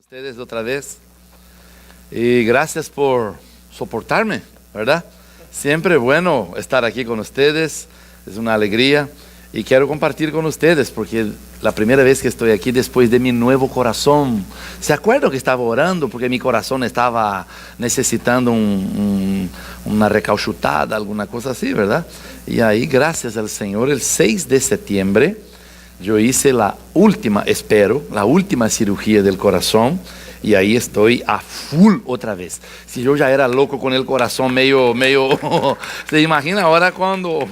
Ustedes otra vez y gracias por soportarme, ¿verdad? Siempre bueno estar aquí con ustedes, es una alegría y quiero compartir con ustedes porque la primera vez que estoy aquí después de mi nuevo corazón. ¿Se acuerdan que estaba orando porque mi corazón estaba necesitando una recauchutada, alguna cosa así, ¿verdad? Y ahí gracias al Señor el 6 de septiembre yo hice la última, espero, la última cirugía del corazón y ahí estoy a full otra vez. Si yo ya era loco con el corazón medio, ¿se imagina ahora cuando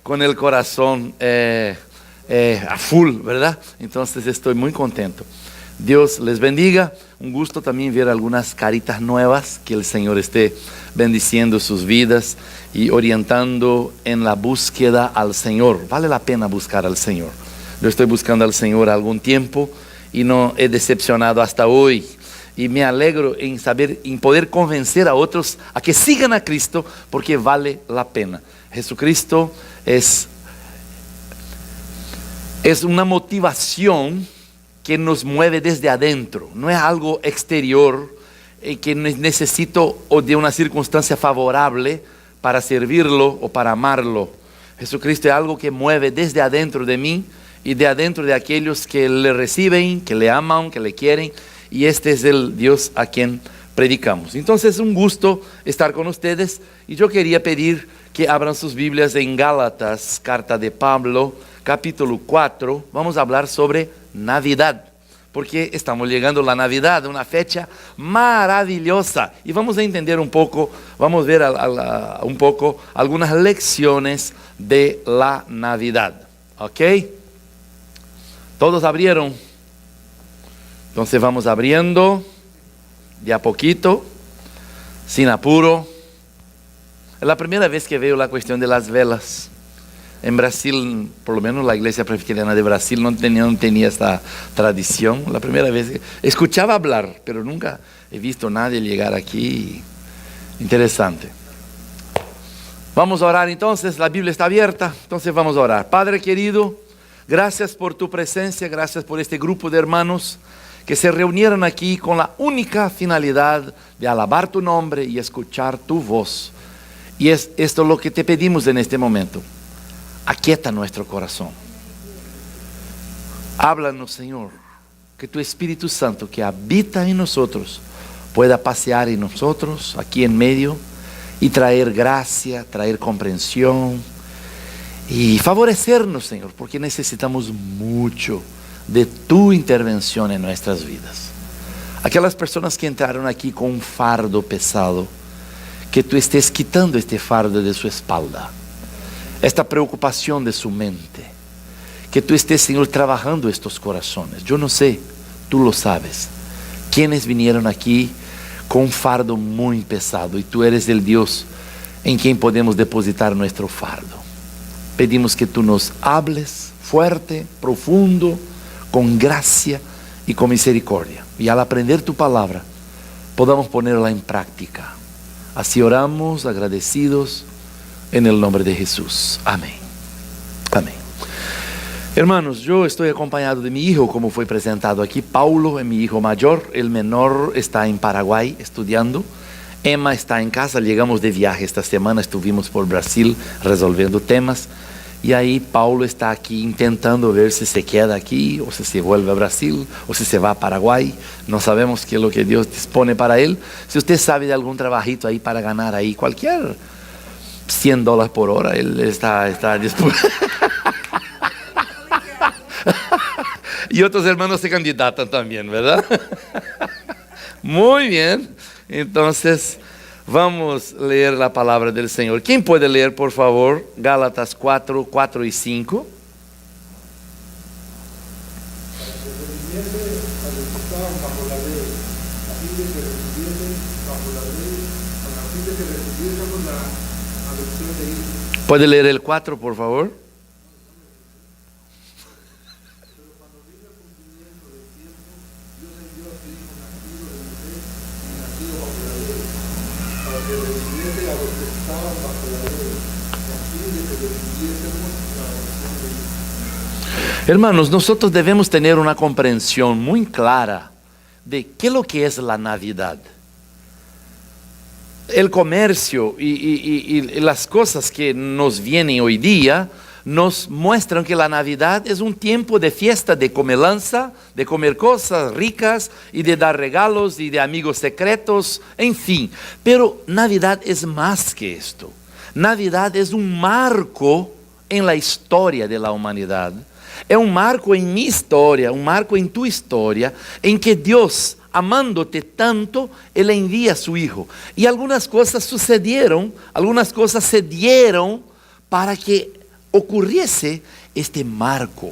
con el corazón a full, verdad? Entonces estoy muy contento. Dios les bendiga. Un gusto también ver algunas caritas nuevas, que el Señor esté bendiciendo sus vidas y orientando en la búsqueda al Señor. Vale la pena buscar al Señor. Yo estoy buscando al Señor algún tiempo y no he decepcionado hasta hoy. Y me alegro en saber, en poder convencer a otros a que sigan a Cristo porque vale la pena. Jesucristo es una motivación que nos mueve desde adentro. No es algo exterior que necesito o de una circunstancia favorable para servirlo o para amarlo. Jesucristo es algo que mueve desde adentro de mí y de adentro de aquellos que le reciben, que le aman, que le quieren. Y este es el Dios a quien predicamos. Entonces es un gusto estar con ustedes. Y yo quería pedir que abran sus Biblias en Gálatas, carta de Pablo, capítulo 4. Vamos a hablar sobre Navidad. Porque estamos llegando a la Navidad, una fecha maravillosa. Y vamos a entender un poco, vamos a ver un poco algunas lecciones de la Navidad. ¿Ok? Todos abrieron. Entonces vamos abriendo de a poquito, sin apuro. Es la primera vez que veo la cuestión de las velas. En Brasil, por lo menos la iglesia presbiteriana de Brasil no tenía esta tradición. La primera vez que escuchaba hablar, pero nunca he visto a nadie llegar aquí. Interesante. Vamos a orar entonces, la Biblia está abierta, entonces vamos a orar. Padre querido, gracias por tu presencia, gracias por este grupo de hermanos que se reunieron aquí con la única finalidad de alabar tu nombre y escuchar tu voz. Y es esto lo que te pedimos en este momento. Aquieta nuestro corazón. Háblanos, Señor, que tu Espíritu Santo que habita en nosotros pueda pasear en nosotros, aquí en medio, y traer gracia, traer comprensión y favorecernos, Señor, porque necesitamos mucho de tu intervención en nuestras vidas. Aquellas personas que entraron aquí con un fardo pesado, que tú estés quitando este fardo de su espalda, esta preocupación de su mente, que tú estés, Señor, trabajando estos corazones. Yo no sé, tú lo sabes, quienes vinieron aquí con un fardo muy pesado y tú eres el Dios en quien podemos depositar nuestro fardo. Pedimos que tú nos hables fuerte, profundo, con gracia y con misericordia. Y al aprender tu palabra, podamos ponerla en práctica. Así oramos agradecidos en el nombre de Jesús. Amén. Amén. Hermanos, yo estoy acompañado de mi hijo, como fue presentado aquí. Paulo es mi hijo mayor. El menor está en Paraguay estudiando. Emma está en casa. Llegamos de viaje esta semana. Estuvimos por Brasil resolviendo temas. Y ahí Paulo está aquí intentando ver si se queda aquí o si se vuelve a Brasil o si se va a Paraguay. No sabemos qué es lo que Dios dispone para él. Si usted sabe de algún trabajito ahí para ganar ahí cualquier $100 por hora, él está dispuesto. Y otros hermanos se candidatan también, ¿verdad? Muy bien. Entonces vamos a leer la palabra del Señor. ¿Quién puede leer, por favor? Gálatas 4, 4 y 5. ¿Puede leer el 4, por favor? Hermanos, nosotros debemos tener una comprensión muy clara de qué es lo que es la Navidad. El comercio y las cosas que nos vienen hoy día nos muestran que la Navidad es un tiempo de fiesta, de comelanza, de comer cosas ricas y de dar regalos y de amigos secretos, en fin. Pero Navidad es más que esto. Navidad es un marco en la historia de la humanidad. Es un marco en mi historia, un marco en tu historia, en que Dios, amándote tanto, Él envía a su Hijo. Y algunas cosas sucedieron, algunas cosas se dieron para que ocurriese este marco,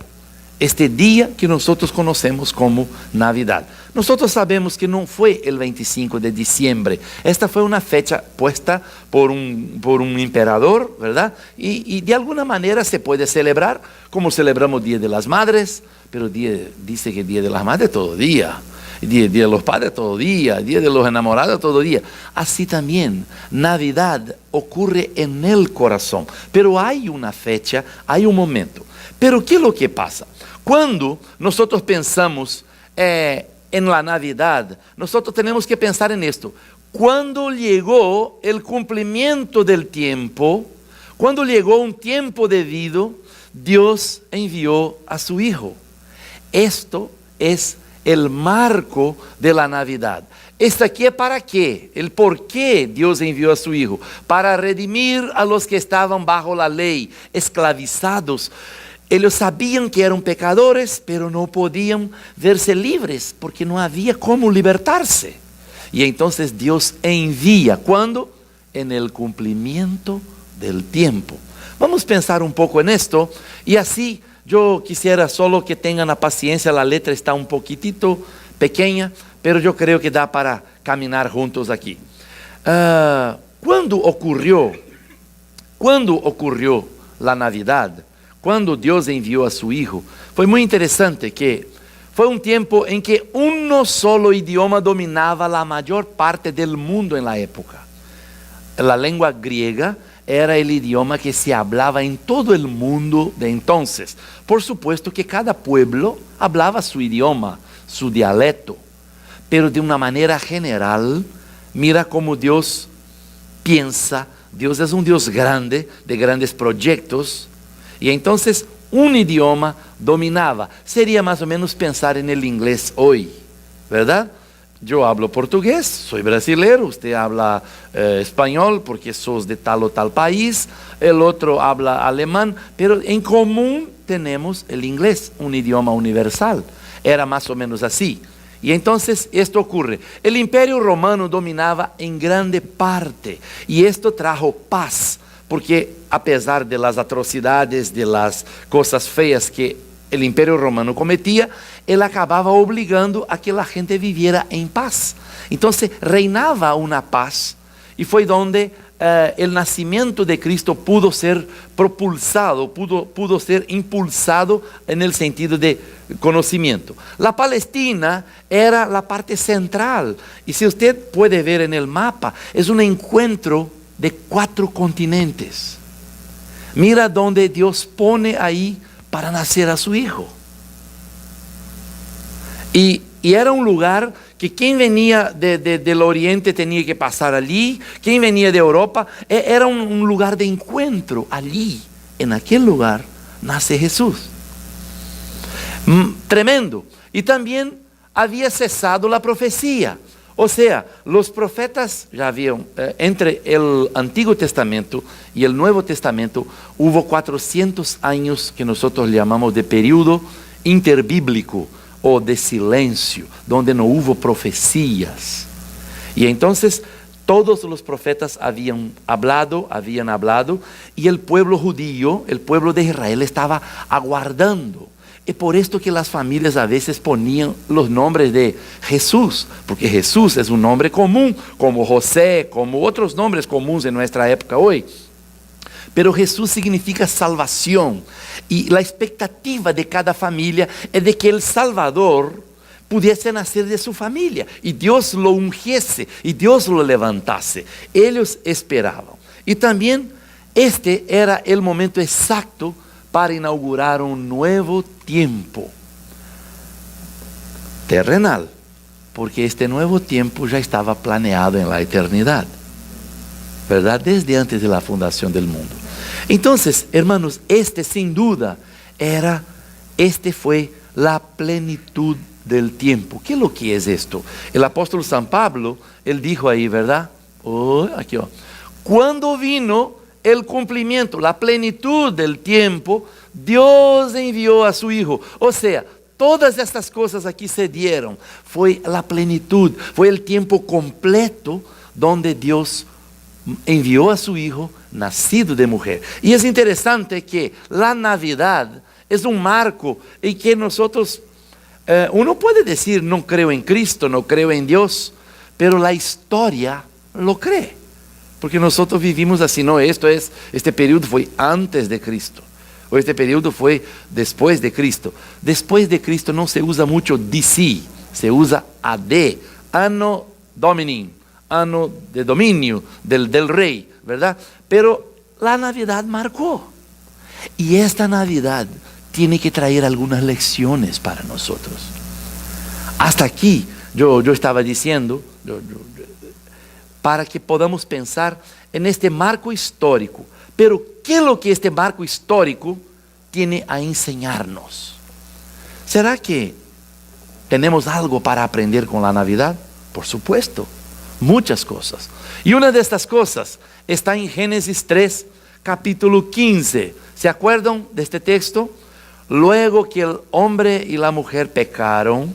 este día que nosotros conocemos como Navidad. Nosotros sabemos que no fue el 25 de diciembre. Esta fue una fecha puesta por un emperador, ¿verdad? Y de alguna manera se puede celebrar como celebramos Día de las Madres, pero dice que Día de las Madres todo día. Día de los Padres todo día, Día de los Enamorados todo día. Así también, Navidad ocurre en el corazón. Pero hay una fecha, hay un momento. Pero ¿qué es lo que pasa? Cuando nosotros pensamos en la Navidad, nosotros tenemos que pensar en esto. Cuando llegó el cumplimiento del tiempo, cuando llegó un tiempo debido, Dios envió a su Hijo. Esto es el marco de la Navidad. Esto aquí es para qué, el por qué Dios envió a su Hijo. Para redimir a los que estaban bajo la ley, esclavizados. Ellos sabían que eran pecadores, pero no podían verse libres, porque no había cómo libertarse. Y entonces Dios envía, ¿cuándo? En el cumplimiento del tiempo. Vamos a pensar un poco en esto, y así yo quisiera solo que tengan la paciencia, la letra está un poquitito pequeña, pero yo creo que da para caminar juntos aquí. ¿Cuándo ocurrió la Navidad? Cuando Dios envió a su Hijo, fue muy interesante que fue un tiempo en que uno solo idioma dominaba la mayor parte del mundo en la época. La lengua griega era el idioma que se hablaba en todo el mundo de entonces. Por supuesto que cada pueblo hablaba su idioma, su dialecto, pero de una manera general, mira cómo Dios piensa. Dios es un Dios grande, de grandes proyectos, y entonces un idioma dominaba. Sería más o menos pensar en el inglés hoy, ¿verdad? Yo hablo portugués, soy brasilero, usted habla español porque sos de tal o tal país, el otro habla alemán, pero en común tenemos el inglés, un idioma universal. Era más o menos así. Y entonces esto ocurre. El Imperio Romano dominaba en grande parte y esto trajo paz, porque a pesar de las atrocidades, de las cosas feas que el Imperio Romano cometía, él acababa obligando a que la gente viviera en paz. Entonces reinaba una paz, y fue donde el nacimiento de Cristo pudo ser propulsado, pudo ser impulsado en el sentido de conocimiento. La Palestina era la parte central, y si usted puede ver en el mapa, es un encuentro de 4 continentes. Mira donde Dios pone ahí para nacer a su Hijo. Y era un lugar que quien venía del oriente tenía que pasar allí, quien venía de Europa, era un lugar de encuentro. Allí, en aquel lugar, nace Jesús. Tremendo. Y también había cesado la profecía. O sea, los profetas ya habían, entre el Antiguo Testamento y el Nuevo Testamento, hubo 400 años que nosotros llamamos de periodo interbíblico o de silencio, donde no hubo profecías. Y entonces todos los profetas habían hablado, y el pueblo judío, el pueblo de Israel estaba aguardando. Es por esto que las familias a veces ponían los nombres de Jesús, porque Jesús es un nombre común, como José, como otros nombres comunes en nuestra época hoy. Pero Jesús significa salvación, y la expectativa de cada familia es de que el Salvador pudiese nacer de su familia, y Dios lo ungiese, y Dios lo levantase. Ellos esperaban. Y también este era el momento exacto para inaugurar un nuevo tiempo terrenal. Porque este nuevo tiempo ya estaba planeado en la eternidad, ¿verdad? Desde antes de la fundación del mundo. Entonces, hermanos, sin duda fue la plenitud del tiempo. ¿Qué es lo que es esto? El apóstol San Pablo, él dijo ahí, ¿verdad? Aquí va. Cuando vino el cumplimiento, la plenitud del tiempo, Dios envió a su Hijo. O sea, todas estas cosas aquí se dieron. Fue la plenitud, fue el tiempo completo donde Dios envió a su Hijo nacido de mujer. Y es interesante que la Navidad es un marco en que nosotros, uno puede decir no creo en Cristo, no creo en Dios, pero la historia lo cree. Porque nosotros vivimos así, no, este periodo fue antes de Cristo. O este periodo fue después de Cristo. Después de Cristo no se usa mucho DC, se usa AD, Anno Domini, año de dominio del rey, ¿verdad? Pero la Navidad marcó. Y esta Navidad tiene que traer algunas lecciones para nosotros. Hasta aquí yo estaba diciendo, para que podamos pensar en este marco histórico. Pero ¿qué es lo que este marco histórico tiene a enseñarnos? ¿Será que tenemos algo para aprender con la Navidad? Por supuesto, muchas cosas. Y una de estas cosas está en Génesis 3, capítulo 15. ¿Se acuerdan de este texto? Luego que el hombre y la mujer pecaron,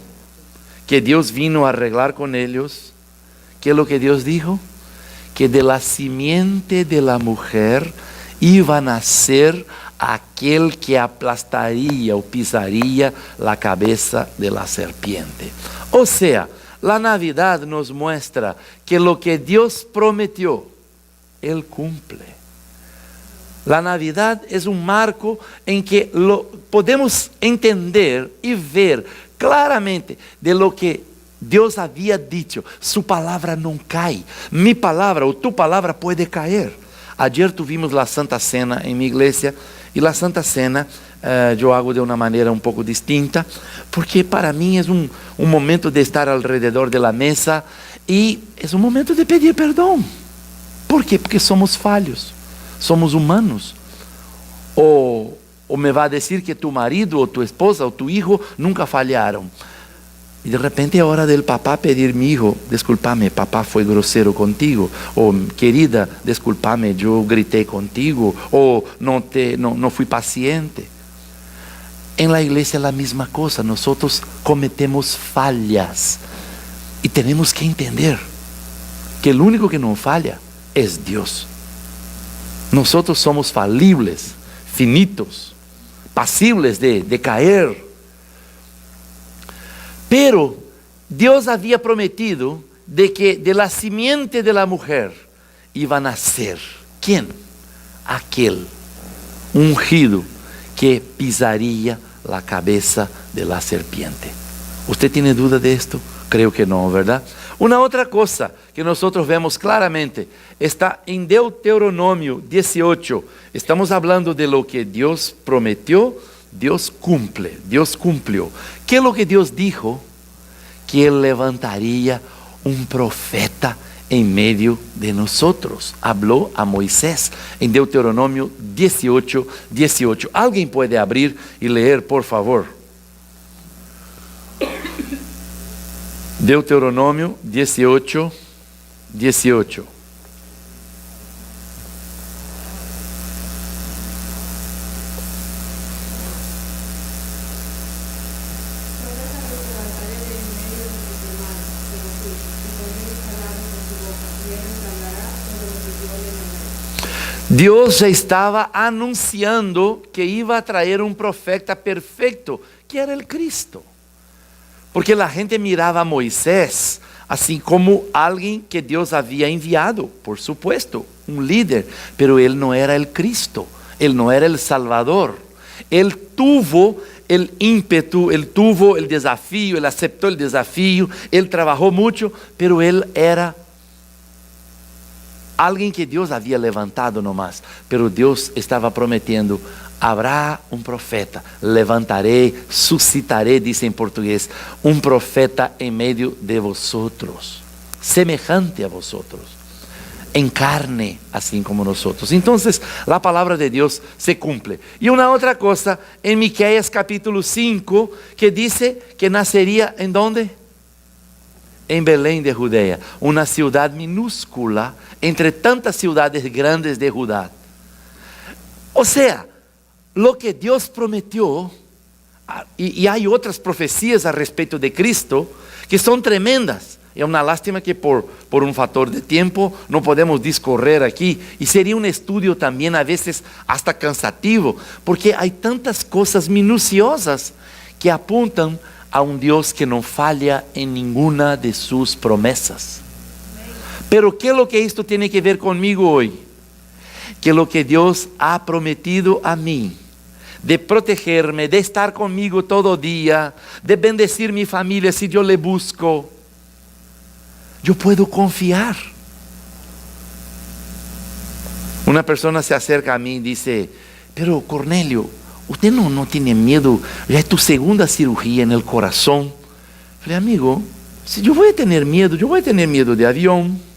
que Dios vino a arreglar con ellos, ¿qué es lo que Dios dijo? Que de la simiente de la mujer iba a nacer aquel que aplastaría o pisaría la cabeza de la serpiente. O sea, la Navidad nos muestra que lo que Dios prometió, Él cumple. La Navidad es un marco en que podemos entender y ver claramente de lo que Dios había dicho. Su palabra no cae. Mi palabra o tu palabra puede caer. Ayer tuvimos la Santa Cena en mi iglesia. Y la Santa Cena yo hago de una manera un poco distinta. Porque para mí es un momento de estar alrededor de la mesa. Y es un momento de pedir perdón. ¿Por qué? Porque somos falhos. Somos humanos. O me va a decir que tu marido o tu esposa o tu hijo nunca falharon. Y de repente es hora del papá pedir: mi hijo, discúlpame, papá fue grosero contigo. O querida, discúlpame, yo grité contigo. O no fui paciente. En la iglesia es la misma cosa. Nosotros cometemos fallas. Y tenemos que entender que el único que no falla es Dios. Nosotros somos falibles, finitos, pasibles de caer. Pero Dios había prometido de que de la simiente de la mujer iba a nacer. ¿Quién? Aquel ungido que pisaría la cabeza de la serpiente. ¿Usted tiene duda de esto? Creo que no, ¿verdad? Una otra cosa que nosotros vemos claramente está en Deuteronomio 18. Estamos hablando de lo que Dios prometió. Dios cumple, Dios cumplió. ¿Qué es lo que Dios dijo? Que Él levantaría un profeta en medio de nosotros. Habló a Moisés en Deuteronomio 18, 18. ¿Alguien puede abrir y leer, por favor? Deuteronomio 18, 18. Dios estaba anunciando que iba a traer un profeta perfecto, que era el Cristo. Porque la gente miraba a Moisés así como alguien que Dios había enviado, por supuesto, un líder. Pero él no era el Cristo, él no era el Salvador. Él tuvo el ímpetu, él tuvo el desafío, él aceptó el desafío, él trabajó mucho, pero él era alguien que Dios había levantado nomás. Pero Dios estaba prometiendo habrá un profeta, levantaré, suscitaré, dice en portugués, un profeta en medio de vosotros, semejante a vosotros, en carne, así como nosotros. Entonces, la palabra de Dios se cumple. Y una otra cosa, en Miqueas capítulo 5, que dice que nacería, ¿en dónde? En Belén de Judea, una ciudad minúscula entre tantas ciudades grandes de Judá. O sea, lo que Dios prometió, y hay otras profecías al respecto de Cristo que son tremendas. Es una lástima que por un factor de tiempo no podemos discorrer aquí, y sería un estudio también a veces hasta cansativo, porque hay tantas cosas minuciosas que apuntan a un Dios que no falla en ninguna de sus promesas. Pero ¿qué es lo que esto tiene que ver conmigo hoy? Que lo que Dios ha prometido a mí, de protegerme, de estar conmigo todo día, de bendecir mi familia si yo le busco, yo puedo confiar. Una persona se acerca a mí y dice: pero Cornelio, usted no tiene miedo, ya es tu segunda cirugía en el corazón. Falei: amigo, si yo voy a tener miedo, yo voy a tener miedo de avión.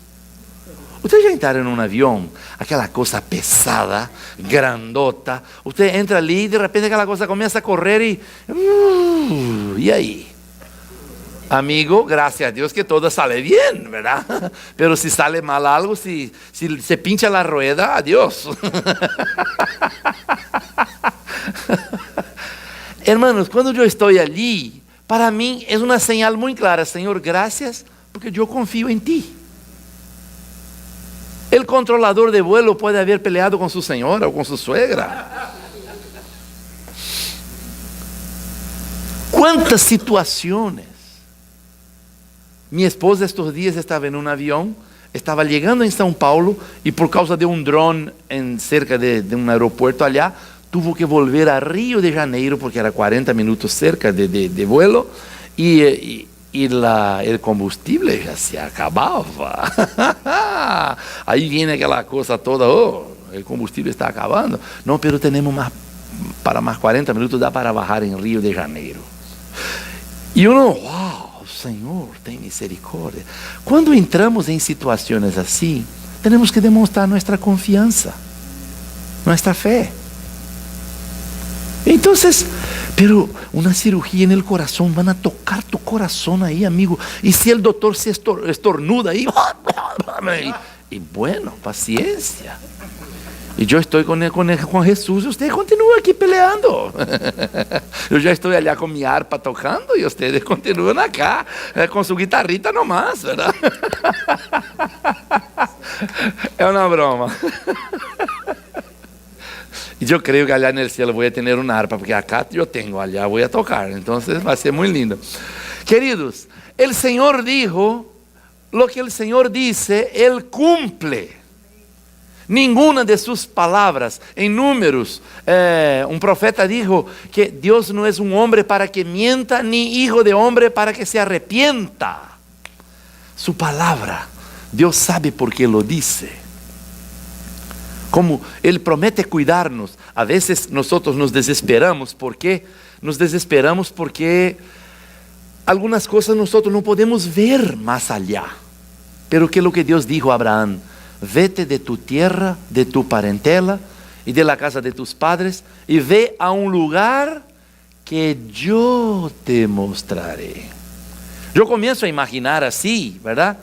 Usted já entraram num avião, aquela coisa pesada, grandota, usted entra ali e de repente aquela coisa começa a correr e aí? Amigo, gracias a Dios que todo sale bien, ¿verdad? Pero si sale mal algo, si se pincha la rueda, adiós. Hermanos, cuando yo estoy allí, para mí es una señal muy clara: Señor, gracias porque yo confío en ti. El controlador de vuelo puede haber peleado con su señora o con su suegra. ¿Cuántas situaciones? Mi esposa estos días estaba en un avión, estaba llegando en São Paulo y por causa de un dron cerca de un aeropuerto allá, tuvo que volver a Río de Janeiro porque era 40 minutos cerca de vuelo y el combustible ya se acababa. Ahí viene aquella cosa toda: oh, el combustible está acabando. No, pero tenemos para más 40 minutos, da para bajar en Río de Janeiro. Y uno, wow, Señor, ten misericordia. Cuando entramos en situaciones así, tenemos que demostrar nuestra confianza, nuestra fe. Entonces, pero una cirugía en el corazón, van a tocar tu corazón ahí, amigo. Y si el doctor se estornuda ahí, y bueno, paciencia. Y yo estoy con Jesús y usted continúa aquí peleando. Yo ya estoy allá con mi arpa tocando y ustedes continúan acá con su guitarrita nomás, ¿verdad? Es una broma. Y yo creo que allá en el cielo voy a tener una arpa, porque acá yo tengo, allá voy a tocar. Entonces va a ser muy lindo. Queridos, el Señor dijo, lo que el Señor dice, Él cumple. Ninguna de sus palabras. En Números, un profeta dijo que Dios no es un hombre para que mienta, ni hijo de hombre para que se arrepienta. Su palabra, Dios sabe por qué lo dice. Como Él promete cuidarnos, a veces nosotros nos desesperamos. ¿Por qué? Nos desesperamos porque algunas cosas nosotros no podemos ver más allá. Pero ¿qué es lo que Dios dijo a Abraham? Vete de tu tierra, de tu parentela y de la casa de tus padres y ve a un lugar que yo te mostraré. Yo comienzo a imaginar así, ¿verdad?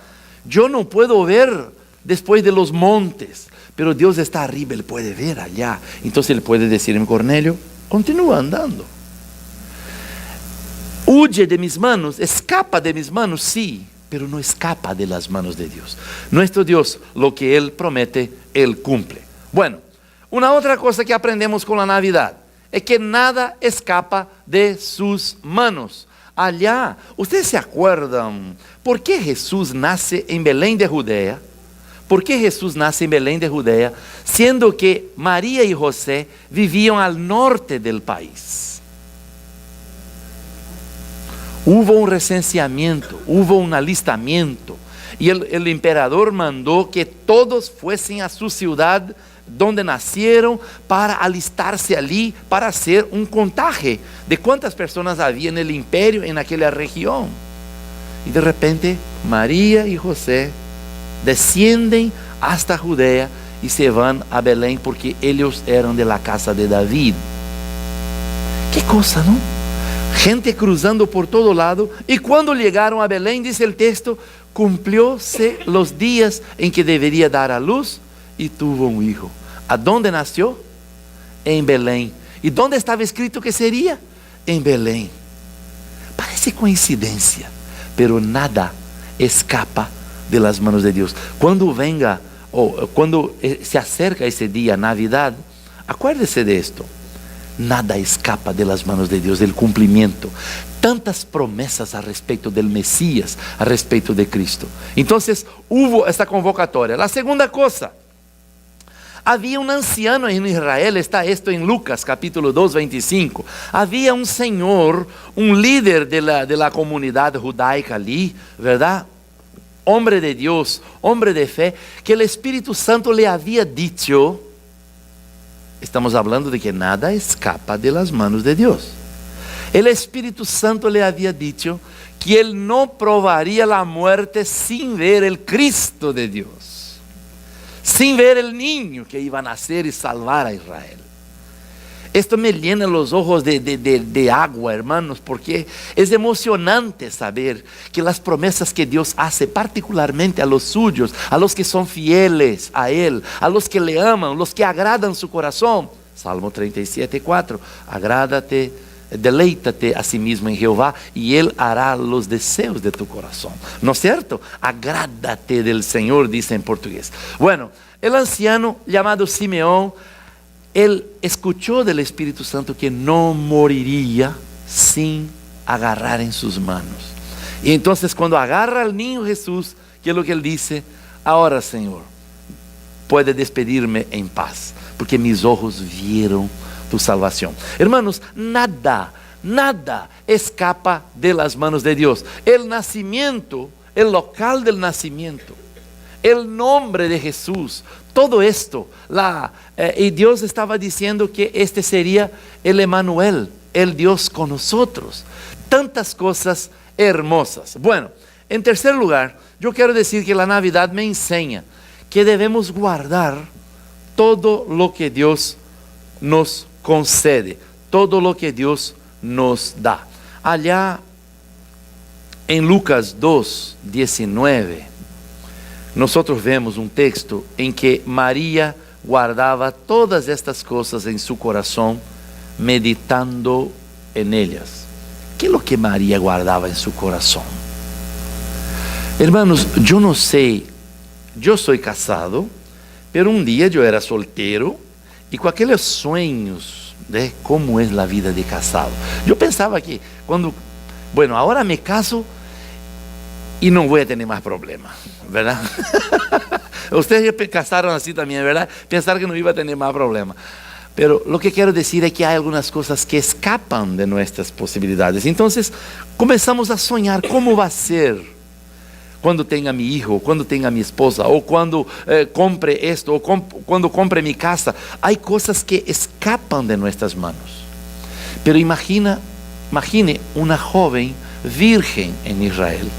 Yo no puedo ver después de los montes, pero Dios está arriba, Él puede ver allá. Entonces Él puede decirme: Cornelio, continúa andando. Huye de mis manos, escapa de mis manos, sí, pero no escapa de las manos de Dios. Nuestro Dios, lo que Él promete, Él cumple. Bueno, una otra cosa que aprendemos con la Navidad es que nada escapa de sus manos. Allá, ¿ustedes se acuerdan por qué Jesús nace en Belén de Judea? ¿Por qué Jesús nace en Belén de Judea, siendo que María y José vivían al norte del país? Hubo un recenseamiento, hubo un alistamiento, y el emperador mandó que todos fuesen a su ciudad donde nacieron, para alistarse allí, para hacer un contaje de cuántas personas había en el imperio, en aquella región. Y de repente María y José descienden hasta Judea y se van a Belén, porque ellos eran de la casa de David. Qué cosa, ¿no? Gente cruzando por todo lado. Y cuando llegaron a Belén, dice el texto, cumplióse los días en que debería dar a luz, y tuvo un hijo. ¿A dónde nació? En Belén. ¿Y dónde estaba escrito que sería? En Belén. Parece coincidencia, pero nada escapa de las manos de Dios. Cuando venga, o cuando se acerca ese día, Navidad, acuérdese de esto. Nada escapa de las manos de Dios, del cumplimiento. Tantas promesas a respecto del Mesías, a respecto de Cristo. Entonces hubo esta convocatoria. La segunda cosa, había un anciano en Israel, está esto en Lucas capítulo 2, 25. Había un señor, un líder de la comunidad judaica allí, ¿verdad? Hombre de Dios, hombre de fe, que el Espíritu Santo le había dicho, estamos hablando de que nada escapa de las manos de Dios. El Espíritu Santo le había dicho que él no probaría la muerte sin ver el Cristo de Dios, sin ver el niño que iba a nacer y salvar a Israel. Esto me llena los ojos de agua, hermanos, porque es emocionante saber que las promesas que Dios hace, particularmente a los suyos, a los que son fieles a Él, a los que le aman, los que agradan su corazón. Salmo 37:4, agrádate, deleítate a sí mismo en Jehová, y Él hará los deseos de tu corazón. ¿No es cierto? Agrádate del Señor, dice en portugués. Bueno, el anciano llamado Simeón, él escuchó del Espíritu Santo que no moriría sin agarrar en sus manos. Y entonces cuando agarra al niño Jesús, ¿qué es lo que él dice? Ahora, Señor, puede despedirme en paz, porque mis ojos vieron tu salvación. Hermanos, nada escapa de las manos de Dios. El nacimiento, el local del nacimiento, el nombre de Jesús, todo esto, y Dios estaba diciendo que este sería el Emmanuel, el Dios con nosotros. Tantas cosas hermosas. Bueno, en tercer lugar, yo quiero decir que la Navidad me enseña que debemos guardar todo lo que Dios nos concede, todo lo que Dios nos da. Allá en Lucas 2, 19, nosotros vemos un texto en que María guardaba todas estas cosas en su corazón, meditando en ellas. ¿Qué es lo que María guardaba en su corazón? Hermanos, yo no sé, yo soy casado, pero un día yo era soltero y con aquellos sueños de cómo es la vida de casado. Yo pensaba que bueno, ahora me caso y no voy a tener más problemas, ¿verdad? Ustedes ya casaron así también, ¿verdad? Pensar que no iba a tener más problemas. Pero lo que quiero decir es que hay algunas cosas que escapan de nuestras posibilidades. Entonces comenzamos a soñar cómo va a ser cuando tenga mi hijo, cuando tenga mi esposa, o cuando compre esto, o cuando compre mi casa. Hay cosas que escapan de nuestras manos. Pero imagine una joven virgen en Israel,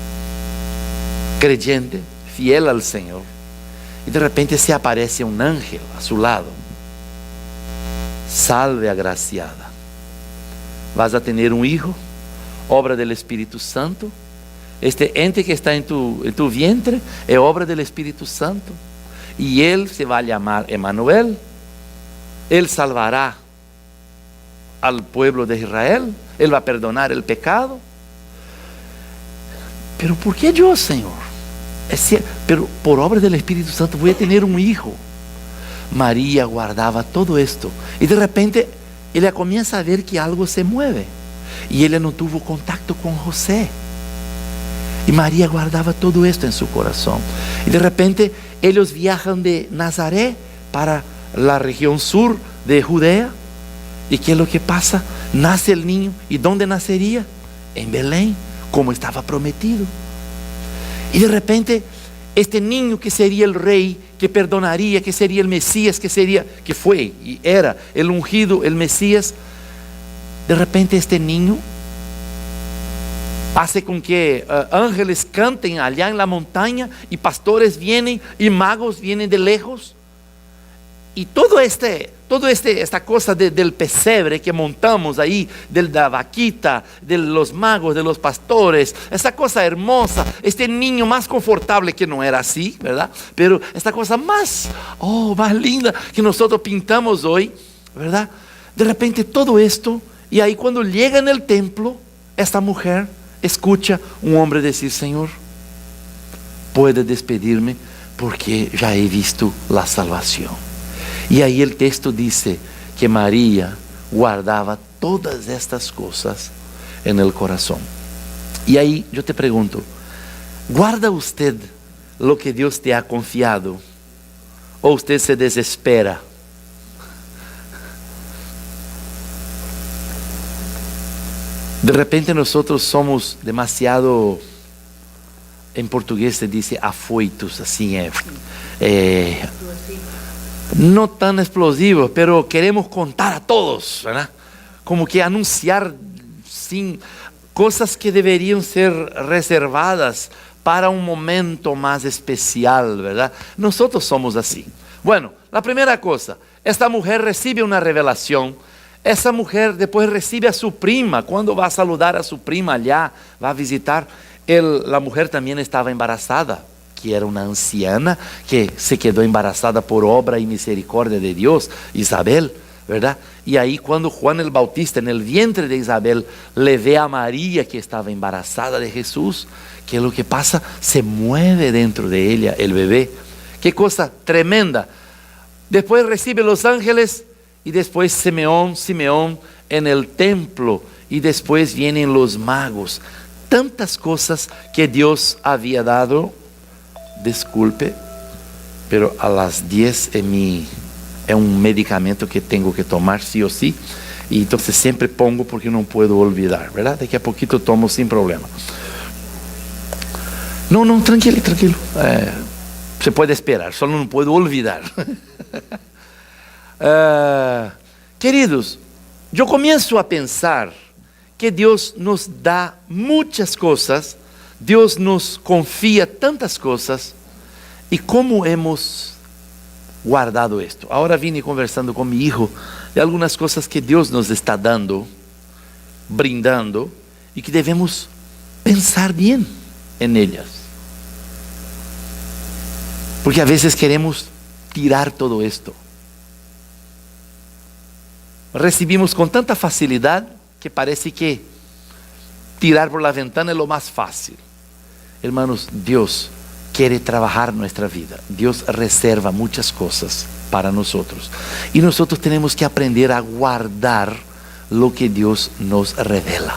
creyente, fiel al Señor, y de repente se aparece un ángel a su lado. Salve, agraciada, vas a tener un hijo, obra del Espíritu Santo. Este ente que está en tu vientre es obra del Espíritu Santo, y Él se va a llamar Emmanuel. Él salvará al pueblo de Israel, Él va a perdonar el pecado. Pero ¿por qué yo, Señor? Pero por obra del Espíritu Santo voy a tener un hijo. María guardaba todo esto, y de repente ella comienza a ver que algo se mueve, y ella no tuvo contacto con José. Y María guardaba todo esto en su corazón. Y de repente ellos viajan de Nazaret para la región sur de Judea. ¿Y qué es lo que pasa? Nace el niño. ¿Y dónde nacería? En Belén, como estaba prometido. Y de repente Este niño que sería el rey, que perdonaría, que sería el Mesías, que fue y era el ungido, el Mesías. De repente este niño hace con que ángeles canten allá en la montaña, y pastores vienen y magos vienen de lejos. Y esta cosa del pesebre que montamos ahí, de la vaquita, de los magos, de los pastores, esta cosa hermosa, este niño más confortable, que no era así, ¿verdad? Pero esta cosa más linda que nosotros pintamos hoy, ¿verdad? De repente todo esto, y ahí cuando llega en el templo, esta mujer escucha un hombre decir: Señor, puede despedirme porque ya he visto la salvación. Y ahí el texto dice que María guardaba todas estas cosas en el corazón. Y ahí yo te pregunto, ¿guarda usted lo que Dios te ha confiado, o usted se desespera? De repente nosotros somos demasiado, en portugués se dice afoitos, así, no tan explosivos, pero queremos contar a todos, ¿verdad? Como que anunciar sin cosas que deberían ser reservadas para un momento más especial, ¿verdad? Nosotros somos así. Bueno, la primera cosa, esta mujer recibe una revelación. Esa mujer después recibe a su prima. Cuando va a saludar a su prima allá, va a visitar, la mujer también estaba embarazada, que era una anciana que se quedó embarazada por obra y misericordia de Dios, Isabel, ¿verdad? Y ahí cuando Juan el Bautista en el vientre de Isabel le ve a María que estaba embarazada de Jesús, ¿qué es lo que pasa? Se mueve dentro de ella el bebé. Qué cosa tremenda. Después recibe los ángeles, y después Simeón en el templo, y después vienen los magos. Tantas cosas que Dios había dado. Disculpe, pero a las 10 es un medicamento que tengo que tomar sí o sí, y entonces siempre pongo porque no puedo olvidar, ¿verdad? De que a poquito tomo sin problema. No, tranquilo, se puede esperar, solo no puedo olvidar. Queridos, yo comienzo a pensar que Dios nos da muchas cosas, Dios nos confía tantas cosas, y cómo hemos guardado esto. Ahora vine conversando con mi hijo de algunas cosas que Dios nos está dando, brindando, y que debemos pensar bien en ellas, porque a veces queremos tirar todo esto. Recibimos con tanta facilidad que parece que tirar por la ventana es lo más fácil. Hermanos, Dios quiere trabajar nuestra vida. Dios reserva muchas cosas para nosotros, y nosotros tenemos que aprender a guardar lo que Dios nos revela.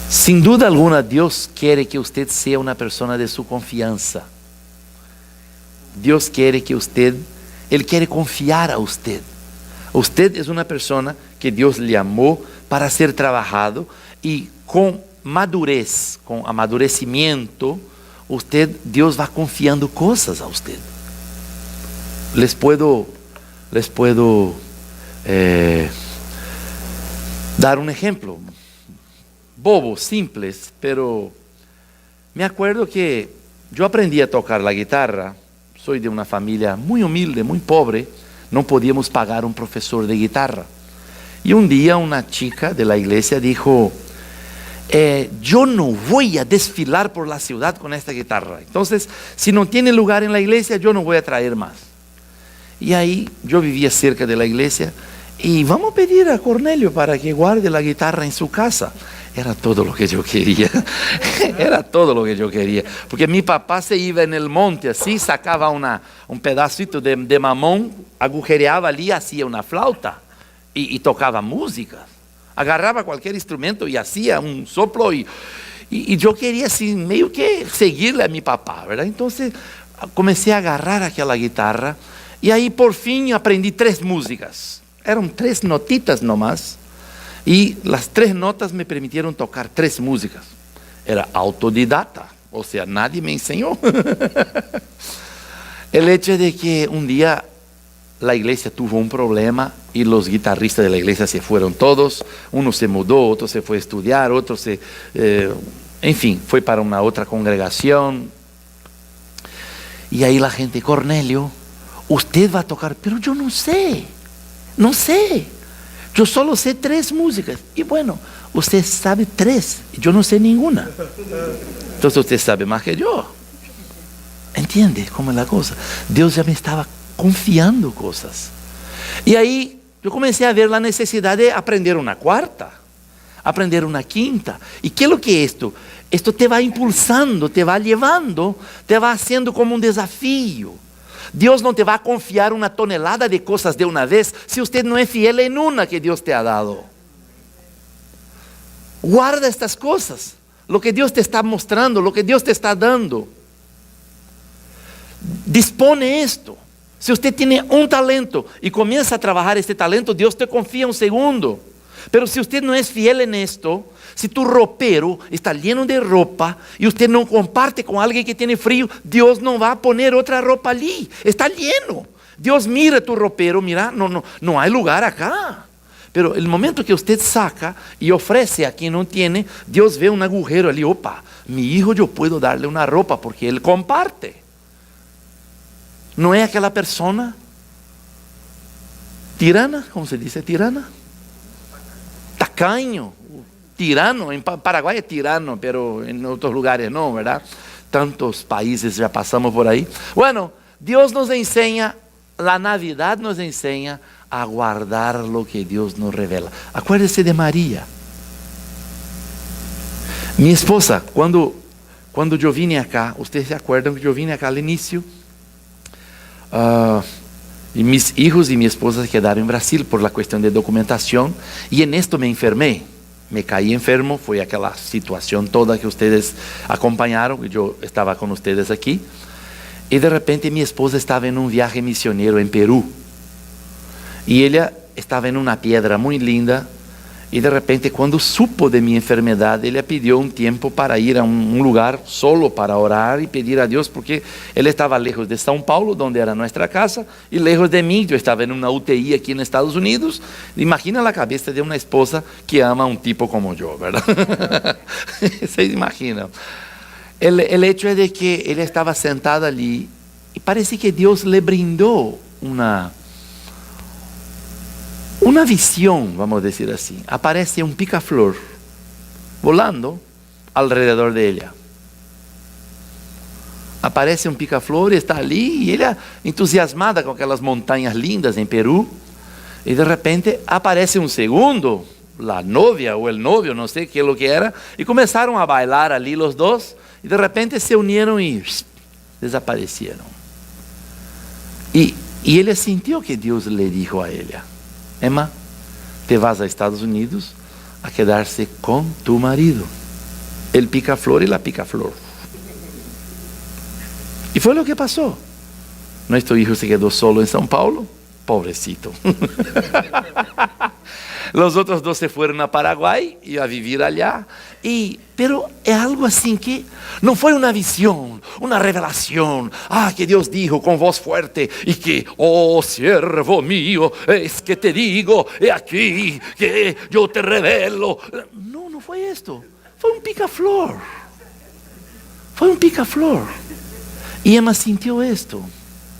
Sin duda alguna, Dios quiere que usted sea una persona de su confianza. Dios quiere que Él quiere confiar a usted. Usted es una persona que Dios le llamó para ser trabajado, y con madurez, con amadurecimiento, Dios va confiando cosas a usted. Les puedo dar un ejemplo bobo, simples, pero me acuerdo que yo aprendí a tocar la guitarra. Soy de una familia muy humilde, muy pobre. No podíamos pagar un profesor de guitarra. Y un día una chica de la iglesia dijo: yo no voy a desfilar por la ciudad con esta guitarra. Entonces, si no tiene lugar en la iglesia, yo no voy a traer más. Y ahí yo vivía cerca de la iglesia, y vamos a pedir a Cornelio para que guarde la guitarra en su casa. Era todo lo que yo quería. Era todo lo que yo quería. Porque mi papá se iba en el monte así, sacaba un pedacito de mamón, agujereaba ali, hacía una flauta y tocaba música. Agarraba cualquier instrumento y hacía un soplo, y yo quería así medio que seguirle a mi papá, ¿verdad? Entonces comencé a agarrar aquella guitarra, y ahí por fin aprendí 3 músicas. Eran 3 notitas nomás, y las 3 notas me permitieron tocar 3 músicas. Era autodidata, O sea, nadie me enseñó. El hecho de que un día la iglesia tuvo un problema y los guitarristas de la iglesia se fueron todos. Uno se mudó, otro se fue a estudiar, otro en fin, fue para una otra congregación. Y ahí la gente, Cornelio, usted va a tocar, pero yo no sé. Yo solo sé 3 músicas. Y bueno, usted sabe 3, yo no sé ninguna. Entonces usted sabe más que yo. ¿Entiende cómo es la cosa? Dios ya me estaba confiando cosas. Y ahí yo comencé a ver la necesidad de aprender una cuarta, aprender una quinta. ¿Y qué es lo que es esto? Esto te va impulsando, te va llevando, te va haciendo como un desafío. Dios no te va a confiar una tonelada de cosas de una vez si usted no es fiel en una que Dios te ha dado. Guarda estas cosas, lo que Dios te está mostrando, lo que Dios te está dando. Dispone esto. Si usted tiene un talento y comienza a trabajar este talento, Dios te confía un segundo. Pero si usted no es fiel en esto, si tu ropero está lleno de ropa y usted no comparte con alguien que tiene frío, Dios no va a poner otra ropa allí. Está lleno. Dios mira tu ropero, mira, no hay lugar acá. Pero el momento que usted saca y ofrece a quien no tiene, Dios ve un agujero allí. Opa, mi hijo yo puedo darle una ropa porque él comparte. ¿No es aquella persona tirana? ¿Cómo se dice tirana? Tacaño, tirano. En Paraguay es tirano, pero en otros lugares no, ¿verdad? Tantos países ya pasamos por ahí. Bueno, Dios nos enseña, la Navidad nos enseña a guardar lo que Dios nos revela. Acuérdese de María. Mi esposa, cuando yo vine acá, ustedes se acuerdan que yo vine acá al inicio, y mis hijos y mi esposa se quedaron en Brasil por la cuestión de documentación, y en esto me enfermé, me caí enfermo, fue aquella situación toda que ustedes acompañaron, yo estaba con ustedes aquí, y de repente mi esposa estaba en un viaje misionero en Perú, y ella estaba en una piedra muy linda, y de repente cuando supo de mi enfermedad, ella pidió un tiempo para ir a un lugar solo para orar y pedir a Dios, porque él estaba lejos de São Paulo, donde era nuestra casa, y lejos de mí. Yo estaba en una UTI aquí en Estados Unidos. Imagina la cabeza de una esposa que ama a un tipo como yo, ¿verdad? Se imagina. El hecho es de que ella estaba sentada allí y parece que Dios le brindó una visión, vamos a decir así. Aparece un picaflor volando alrededor de ella. Aparece un picaflor y está allí, y ella entusiasmada con aquellas montañas lindas en Perú, y de repente aparece un segundo, la novia o el novio, no sé qué es lo que era, y comenzaron a bailar allí los dos, y de repente se unieron y desaparecieron. Y ella sintió que Dios le dijo a ella: Emma, te vas a Estados Unidos a quedarse con tu marido, el picaflor y la picaflor. Y fue lo que pasó. Nuestro hijo se quedó solo en São Paulo, pobrecito. Los otros 2 se fueron a Paraguay y a vivir allá. Pero es algo así que no fue una visión, una revelación. Que Dios dijo con voz fuerte y que, oh siervo mío, es que te digo, he aquí que yo te revelo. No fue esto. Fue un picaflor. Fue un picaflor. Y Emma sintió esto.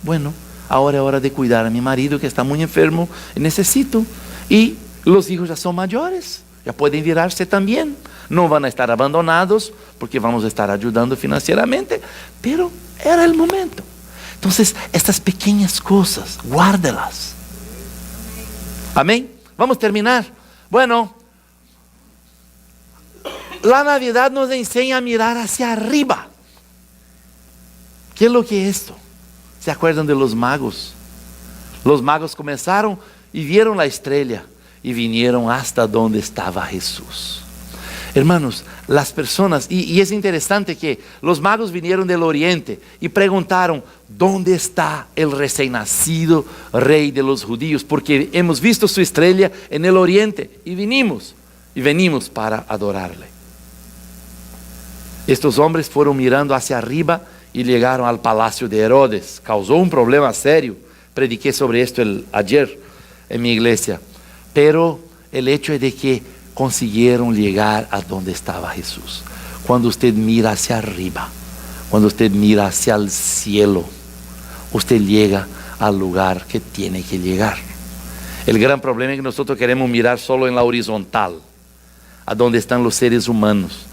Bueno, ahora es hora de cuidar a mi marido que está muy enfermo, necesito. Y los hijos ya son mayores, ya pueden virarse también. No van a estar abandonados porque vamos a estar ayudando financieramente, pero era el momento. Entonces, estas pequeñas cosas, guárdelas. Amén. Vamos a terminar. Bueno, la Navidad nos enseña a mirar hacia arriba. ¿Qué es lo que es esto? ¿Se acuerdan de los magos? Los magos comenzaron y vieron la estrella y vinieron hasta donde estaba Jesús. Hermanos, las personas, y es interesante que los magos vinieron del oriente y preguntaron: ¿dónde está el recién nacido rey de los judíos? Porque hemos visto su estrella en el oriente y venimos para adorarle. Estos hombres fueron mirando hacia arriba y llegaron al palacio de Herodes. Causó un problema serio. Prediqué sobre esto ayer en mi iglesia. Pero el hecho es de que consiguieron llegar a donde estaba Jesús. Cuando usted mira hacia arriba, cuando usted mira hacia el cielo, usted llega al lugar que tiene que llegar. El gran problema es que nosotros queremos mirar solo en la horizontal, a donde están los seres humanos.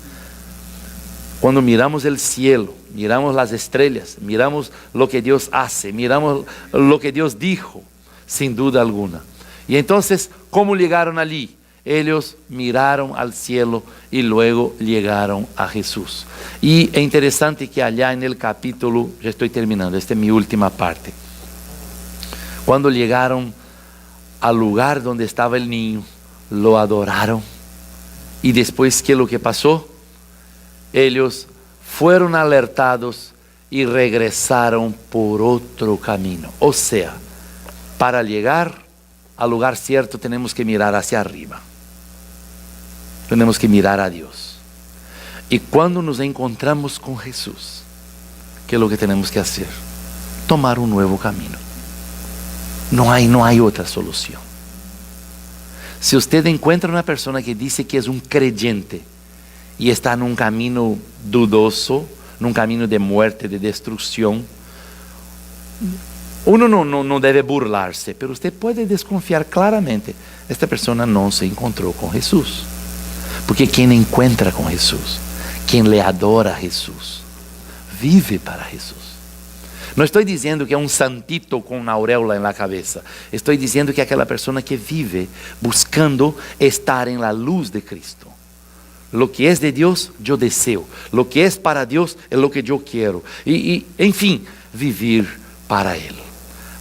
Cuando miramos el cielo, miramos las estrellas, miramos lo que Dios hace, miramos lo que Dios dijo, sin duda alguna. Y entonces, ¿cómo llegaron allí? Ellos miraron al cielo y luego llegaron a Jesús. Y es interesante que allá en el capítulo, ya estoy terminando, esta es mi última parte. Cuando llegaron al lugar donde estaba el niño, lo adoraron. Y después, ¿qué es lo que pasó? Ellos fueron alertados y regresaron por otro camino. O sea, para llegar al lugar cierto tenemos que mirar hacia arriba. Tenemos que mirar a Dios. Y cuando nos encontramos con Jesús, ¿qué es lo que tenemos que hacer? Tomar un nuevo camino. No hay otra solución. Si usted encuentra una persona que dice que es un creyente y está en un camino dudoso, en un camino de muerte, de destrucción, uno no debe burlarse, pero usted puede desconfiar claramente. Esta persona no se encontró con Jesús. Porque quien encuentra con Jesús, quien le adora a Jesús, vive para Jesús. No estoy diciendo que es un santito con una aureola en la cabeza. Estoy diciendo que es aquella persona que vive buscando estar en la luz de Cristo. Lo que es de Dios, yo deseo. Lo que es para Dios es lo que yo quiero. Y en fin, vivir para Él.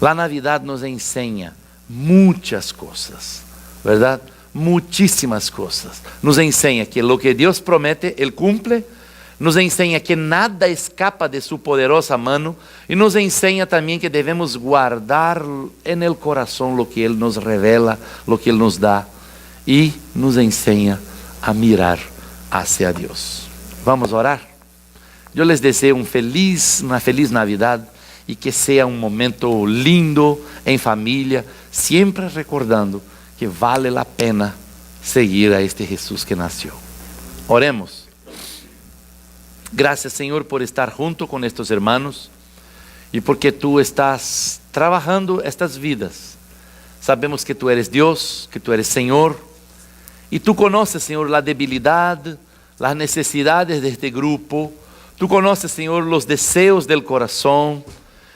La Navidad nos enseña muchas cosas, ¿verdad? Muchísimas cosas. Nos enseña que lo que Dios promete, Él cumple. Nos enseña que nada escapa de su poderosa mano. Y nos enseña también que debemos guardar en el corazón lo que Él nos revela, lo que Él nos da. Y nos enseña a mirar hacia Dios. Vamos a orar. Yo les deseo una feliz Navidad y que sea un momento lindo en familia, siempre recordando que vale la pena seguir a este Jesús que nació. Oremos. Gracias, Señor, por estar junto con estos hermanos y porque tú estás trabajando estas vidas. Sabemos que tú eres Dios, que tú eres Señor, y tú conoces, Señor, la debilidad, las necesidades de este grupo. Tú conoces, Señor, los deseos del corazón,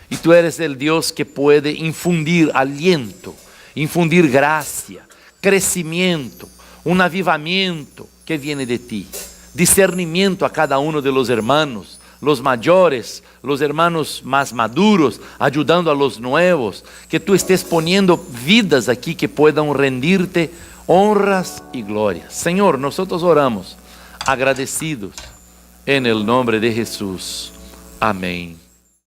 y tú eres el Dios que puede infundir aliento, infundir gracia, crecimiento, un avivamiento que viene de ti, discernimiento a cada uno de los hermanos, los mayores, los hermanos más maduros, ayudando a los nuevos, que tú estés poniendo vidas aquí que puedan rendirte honras y glorias. Señor, nosotros oramos agradecidos en el nombre de Jesús. Amén.